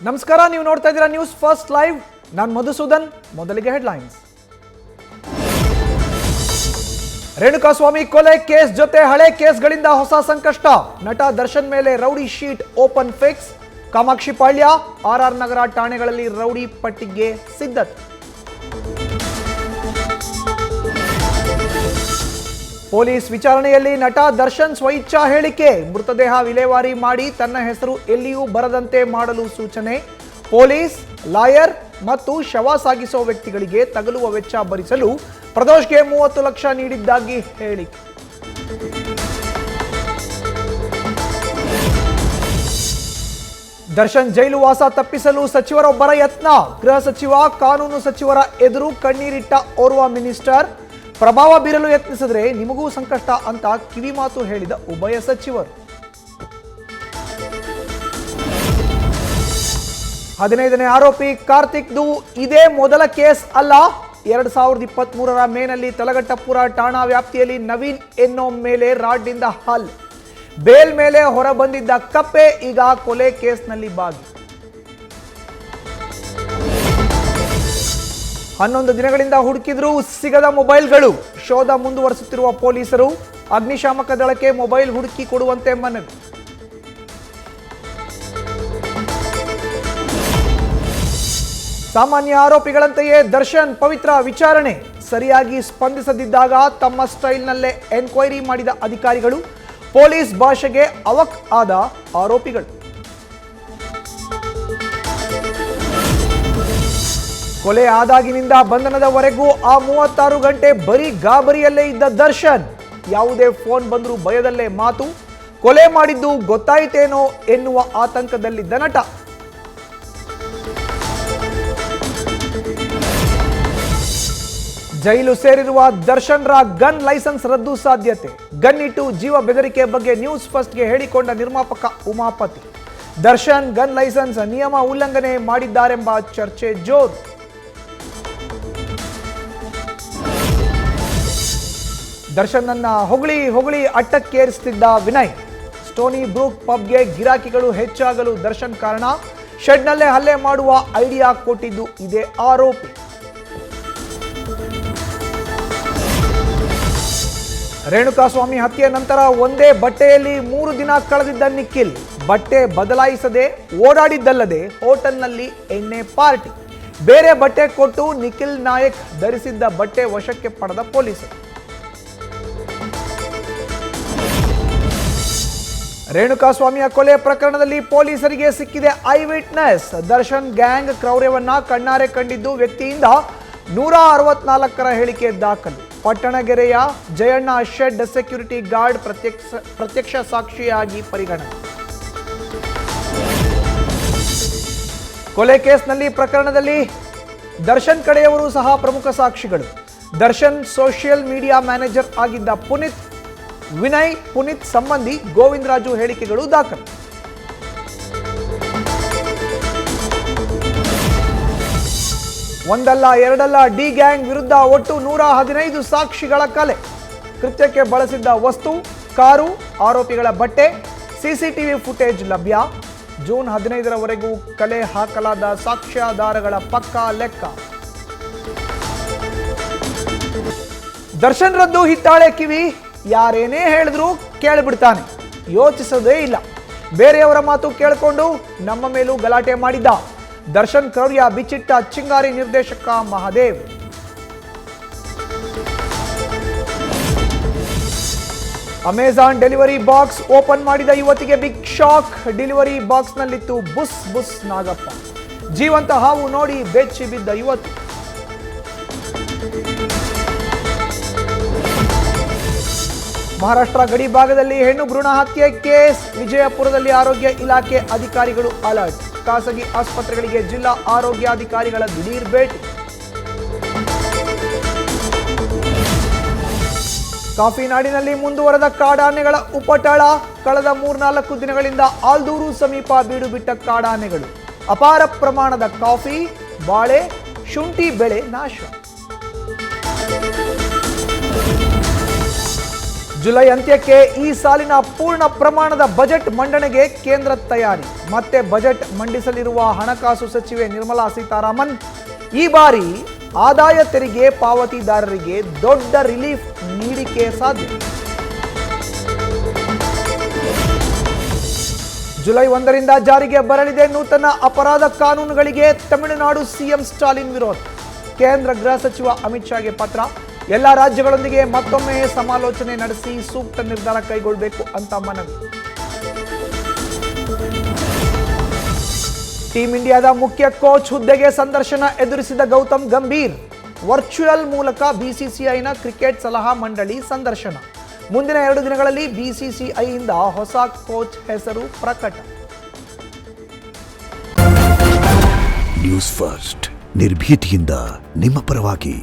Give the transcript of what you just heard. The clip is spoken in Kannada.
ನಮಸ್ಕಾರ, ನೀವು ನೋಡ್ತಾ ಇದ್ದೀರಾ ನ್ಯೂಸ್ ಫಸ್ಟ್ ಲೈವ್. ನಾನು ಮಧುಸೂದನ್. ಮೊದಲಿಗೆ ಹೆಡ್ಲೈನ್ಸ್. ರೇಣುಕಾಸ್ವಾಮಿ ಕೊಲೆ ಕೇಸ್ ಜೊತೆ ಹಳೆ ಕೇಸ್ಗಳಿಂದ ಹೊಸ ಸಂಕಷ್ಟ. ನಟ ದರ್ಶನ್ ಮೇಲೆ rowdy sheet open fix. Kamakshi Palya, RR Nagar ಠಾಣೆಗಳಲ್ಲಿ ರೌಡಿ ಪಟ್ಟಿಗೆ ಸಿದ್ಧತೆ. ಪೊಲೀಸ್ ವಿಚಾರಣೆಯಲ್ಲಿ ನಟ ದರ್ಶನ್ ಸ್ವಇಚ್ಛಾ ಹೇಳಿಕೆ. ಮೃತದೇಹ ವಿಲೇವಾರಿ ಮಾಡಿ ತನ್ನ ಹೆಸರು ಎಲ್ಲಿಯೂ ಬರದಂತೆ ಮಾಡಲು ಸೂಚನೆ. ಪೊಲೀಸ್, ಲಾಯರ್ ಮತ್ತು ಶವ ಸಾಗಿಸುವ ವ್ಯಕ್ತಿಗಳಿಗೆ ತಗಲುವ ವೆಚ್ಚ ಭರಿಸಲು ಪ್ರದೋಷ್ಗೆ 30 ಲಕ್ಷ ನೀಡಿದ್ದಾಗಿ ಹೇಳಿಕೆ. ದರ್ಶನ್ ಜೈಲು ವಾಸ ತಪ್ಪಿಸಲು ಸಚಿವರೊಬ್ಬರ ಯತ್ನ. ಗೃಹ ಸಚಿವ, ಕಾನೂನು ಸಚಿವರ ಎದುರು ಕಣ್ಣೀರಿಟ್ಟ ಓರ್ವ ಮಿನಿಸ್ಟರ್. ಪ್ರಭಾವ ಬೀರಲು ಯತ್ನಿಸಿದ್ರೆ ನಿಮಗೂ ಸಂಕಷ್ಟ ಅಂತ ಕಿವಿಮಾತು ಹೇಳಿದ ಉಭಯ ಸಚಿವರು. 15ನೇ ಆರೋಪಿ ಕಾರ್ತಿಕ್ದು ಇದೇ ಮೊದಲ ಕೇಸ್ ಅಲ್ಲ. 2023ರ ಮೇನಲ್ಲಿ ತಲಘಟ್ಟಪುರ ಠಾಣಾ ವ್ಯಾಪ್ತಿಯಲ್ಲಿ ನವೀನ್ ಎನ್ನೋ ಮೇಲೆ ರಾಡ್ನಿಂದ ಹಲ್ಲೆ. ಬೇಲ್ ಮೇಲೆ ಹೊರ ಬಂದಿದ್ದ ಕಪ್ಪೆ ಈಗ ಕೊಲೆ ಕೇಸ್ನಲ್ಲಿ ಭಾಗಿ. 11 ದಿನಗಳಿಂದ ಹುಡುಕಿದ್ರೂ ಸಿಗದ ಮೊಬೈಲ್ಗಳು. ಶೋಧ ಮುಂದುವರಿಸುತ್ತಿರುವ ಪೊಲೀಸರು. ಅಗ್ನಿಶಾಮಕ ದಳಕ್ಕೆ ಮೊಬೈಲ್ ಹುಡುಕಿ ಕೊಡುವಂತೆ ಮನವಿ. ಸಾಮಾನ್ಯ ಆರೋಪಿಗಳಂತೆಯೇ ದರ್ಶನ್ ಪವಿತ್ರ ವಿಚಾರಣೆ. ಸರಿಯಾಗಿ ಸ್ಪಂದಿಸದಿದ್ದಾಗ ತಮ್ಮ ಸ್ಟೈಲ್ನಲ್ಲೇ ಎನ್ಕ್ವೈರಿ ಮಾಡಿದ ಅಧಿಕಾರಿಗಳು. ಪೊಲೀಸ್ ಭಾಷೆಗೆ ಅವಕ್ ಆದ ಆರೋಪಿಗಳು. ಕೊಲೆ ಆದಾಗಿನಿಂದ ಬಂಧನದವರೆಗೂ ಆ 36 ಗಂಟೆ ಬರೀ ಗಾಬರಿಯಲ್ಲೇ ಇದ್ದ ದರ್ಶನ್. ಯಾವುದೇ ಫೋನ್ ಬಂದರೂ ಭಯದಲ್ಲೇ ಮಾತು. ಕೊಲೆ ಮಾಡಿದ್ದು ಗೊತ್ತಾಯಿತೇನೋ ಎನ್ನುವ ಆತಂಕದಲ್ಲಿದ್ದ ನಟ. ಜೈಲು ಸೇರಿರುವ ದರ್ಶನ್ರ ಗನ್ ಲೈಸೆನ್ಸ್ ರದ್ದು ಸಾಧ್ಯತೆ. ಗನ್ ಇಟ್ಟು ಜೀವ ಬೆದರಿಕೆ ಬಗ್ಗೆ ನ್ಯೂಸ್ ಫಸ್ಟ್ಗೆ ಹೇಳಿಕೊಂಡ ನಿರ್ಮಾಪಕ ಉಮಾಪತಿ. ದರ್ಶನ್ ಗನ್ ಲೈಸೆನ್ಸ್ ನಿಯಮ ಉಲ್ಲಂಘನೆ ಮಾಡಿದ್ದಾರೆಂಬ ಚರ್ಚೆ ಜೋರು. ದರ್ಶನ್ ನನ್ನ ಹೊಗಳಿ ಅಟ್ಟಕ್ಕೇರಿಸುತ್ತಿದ್ದ ವಿನಯ್. ಸ್ಟೋನಿ ಬ್ರೂಕ್ ಪಬ್ಗೆ ಗಿರಾಕಿಗಳು ಹೆಚ್ಚಾಗಲು ದರ್ಶನ್ ಕಾರಣ. ಶೆಡ್ನಲ್ಲೇ ಹಲ್ಲೆ ಮಾಡುವ ಐಡಿಯಾ ಕೊಟ್ಟಿದ್ದು ಇದೇ ಆರೋಪಿ. ರೇಣುಕಾಸ್ವಾಮಿ ಹತ್ಯೆ ನಂತರ ಒಂದೇ ಬಟ್ಟೆಯಲ್ಲಿ 3 ದಿನ ಕಳೆದಿದ್ದ ನಿಖಿಲ್. ಬಟ್ಟೆ ಬದಲಾಯಿಸದೆ ಓಡಾಡಿದ್ದಲ್ಲದೆ ಹೋಟೆಲ್ನಲ್ಲಿ ಎಣ್ಣೆ ಪಾರ್ಟಿ. ಬೇರೆ ಬಟ್ಟೆ ಕೊಟ್ಟು ನಿಖಿಲ್ ನಾಯಕ್ ಧರಿಸಿದ್ದ ಬಟ್ಟೆ ವಶಕ್ಕೆ ಪಡೆದ ಪೊಲೀಸರು. ರೇಣುಕಾಸ್ವಾಮಿಯ ಕೊಲೆ ಪ್ರಕರಣದಲ್ಲಿ ಪೊಲೀಸರಿಗೆ ಸಿಕ್ಕಿದೆ ಐ ವಿಟ್ನೆಸ್. ದರ್ಶನ್ ಗ್ಯಾಂಗ್ ಕ್ರೌರ್ಯವನ್ನ ಕಣ್ಣಾರೆ ಕಂಡಿದ್ದು ವ್ಯಕ್ತಿಯಿಂದ 164ರ ಹೇಳಿಕೆ ದಾಖಲು. ಪಟ್ಟಣಗೆರೆಯ ಜಯಣ್ಣ ಶೆಡ್ ಸೆಕ್ಯೂರಿಟಿ ಗಾರ್ಡ್ ಪ್ರತ್ಯಕ್ಷ ಸಾಕ್ಷಿಯಾಗಿ ಪರಿಗಣನೆ. ಕೊಲೆ ಕೇಸ್ನಲ್ಲಿ ಪ್ರಕರಣದಲ್ಲಿ ದರ್ಶನ್ ಕಡೆಯವರು ಸಹ ಪ್ರಮುಖ ಸಾಕ್ಷಿಗಳು. ದರ್ಶನ್ ಸೋಷಿಯಲ್ ಮೀಡಿಯಾ ಮ್ಯಾನೇಜರ್ ಆಗಿದ್ದ ಪುನೀತ್, ವಿನಯ್, ಪುನೀತ್ ಸಂಬಂಧಿ ಗೋವಿಂದರಾಜು ಹೇಳಿಕೆಗಳು ದಾಖಲು. ಒಂದಲ್ಲ ಎರಡಲ್ಲ ಡಿ ಗ್ಯಾಂಗ್ ವಿರುದ್ಧ ಒಟ್ಟು 115 ಸಾಕ್ಷಿಗಳ ಕಲೆ. ಕೃತ್ಯಕ್ಕೆ ಬಳಸಿದ್ದ ವಸ್ತು, ಕಾರು, ಆರೋಪಿಗಳ ಬಟ್ಟೆ, ಸಿಸಿಟಿವಿ ಫುಟೇಜ್ ಲಭ್ಯ. ಜೂನ್ 15ರವರೆಗೂ ಕಲೆ ಹಾಕಲಾದ ಸಾಕ್ಷ್ಯಾಧಾರಗಳ ಪಕ್ಕಾ ಲೆಕ್ಕ. ದರ್ಶನ್ ರದ್ದು ಹಿತ್ತಾಳೆ ಕಿವಿ. ಯಾರೇನೇ ಹೇಳಿದ್ರು ಕೇಳಿಬಿಡ್ತಾನೆ. ಯೋಚಿಸೋದೇ ಇಲ್ಲ. ಬೇರೆಯವರ ಮಾತು ಕೇಳಿಕೊಂಡು ನಮ್ಮ ಮೇಲೂ ಗಲಾಟೆ ಮಾಡಿದ್ದ. ದರ್ಶನ್ ಕ್ರೌರ್ಯ ಬಿಚ್ಚಿಟ್ಟ ಚಿಂಗಾರಿ ನಿರ್ದೇಶಕ Mahadev. Amazon delivery box open ಮಾಡಿದ ಯುವತಿಗೆ ಬಿಗ್ ಶಾಕ್. ಡೆಲಿವರಿ ಬಾಕ್ಸ್ನಲ್ಲಿತ್ತು ಬುಸ್ ಬುಸ್ ನಾಗಪ್ಪ. ಜೀವಂತ ಹಾವು ನೋಡಿ ಬೆಚ್ಚಿ ಬಿದ್ದ ಯುವತಿ. ಮಹಾರಾಷ್ಟ್ರ ಗಡಿ ಭಾಗದಲ್ಲಿ ಹೆಣ್ಣು ಭ್ರೂಣ ಹತ್ಯೆ ಕೇಸ್. ವಿಜಯಪುರದಲ್ಲಿ ಆರೋಗ್ಯ ಇಲಾಖೆ ಅಧಿಕಾರಿಗಳು ಅಲರ್ಟ್. ಖಾಸಗಿ ಆಸ್ಪತ್ರೆಗಳಿಗೆ ಜಿಲ್ಲಾ ಆರೋಗ್ಯಾಧಿಕಾರಿಗಳ ದಿಢೀರ್ ಭೇಟಿ. ಕಾಫಿನಾಡಿನಲ್ಲಿ ಮುಂದುವರೆದ ಕಾಡಾನೆಗಳ ಉಪಟಳ. ಕಳೆದ 3-4 ದಿನಗಳಿಂದ ಆಲ್ದೂರು ಸಮೀಪ ಬೀಡು ಬಿಟ್ಟ ಕಾಡಾನೆಗಳು. ಅಪಾರ ಪ್ರಮಾಣದ ಕಾಫಿ, ಬಾಳೆ, ಶುಂಠಿ ಬೆಳೆ ನಾಶ. ಜುಲೈ ಅಂತ್ಯಕ್ಕೆ ಈ ಸಾಲಿನ ಪೂರ್ಣ ಪ್ರಮಾಣದ ಬಜೆಟ್ ಮಂಡನೆಗೆ ಕೇಂದ್ರ ತಯಾರಿ. ಮತ್ತೆ ಬಜೆಟ್ ಮಂಡಿಸಲಿರುವ ಹಣಕಾಸು ಸಚಿವೆ ನಿರ್ಮಲಾ ಸೀತಾರಾಮನ್ ಈ ಬಾರಿ ಆದಾಯ ತೆರಿಗೆ ಪಾವತಿದಾರರಿಗೆ ದೊಡ್ಡ ರಿಲೀಫ್ ನೀಡಿಕೆ ಸಾಧ್ಯ. ಜುಲೈ 1ರಿಂದ ಜಾರಿಗೆ ಬರಲಿದೆ ನೂತನ ಅಪರಾಧ ಕಾನೂನುಗಳಿಗೆ ತಮಿಳುನಾಡು ಸಿಎಂ ಸ್ಟಾಲಿನ್ ವಿರೋಧ. ಕೇಂದ್ರ ಗೃಹ ಸಚಿವ ಅಮಿತ್ ಶಾಗೆ ಪತ್ರ. ಎಲ್ಲ ರಾಜ್ಯಗಳೊಂದಿಗೆ ಮತ್ತೊಮ್ಮೆ ಸಮಾಲೋಚನೆ ನಡೆಸಿ ಸೂಕ್ತ ನಿರ್ಧಾರ ಕೈಗೊಳ್ಳಬೇಕು ಅಂತ ಮನವಿ. ಟೀಂ ಇಂಡಿಯಾದ ಮುಖ್ಯ ಕೋಚ್ ಹುದ್ದೆಗೆ ಸಂದರ್ಶನ ಎದುರಿಸಿದ ಗೌತಮ್ ಗಂಭೀರ್. ವರ್ಚುವಲ್ ಮೂಲಕ ಬಿಸಿಸಿಐನ ಕ್ರಿಕೆಟ್ ಸಲಹಾ ಮಂಡಳಿ ಸಂದರ್ಶನ. ಮುಂದಿನ 2 ದಿನಗಳಲ್ಲಿ ಬಿಸಿಸಿಐಯಿಂದ ಹೊಸ ಕೋಚ್ ಹೆಸರು ಪ್ರಕಟ. ನ್ಯೂಸ್ ಫಸ್ಟ್ ನಿರ್ಭೀತಿಯಿಂದ ನಿಮ್ಮ ಪರವಾಗಿ.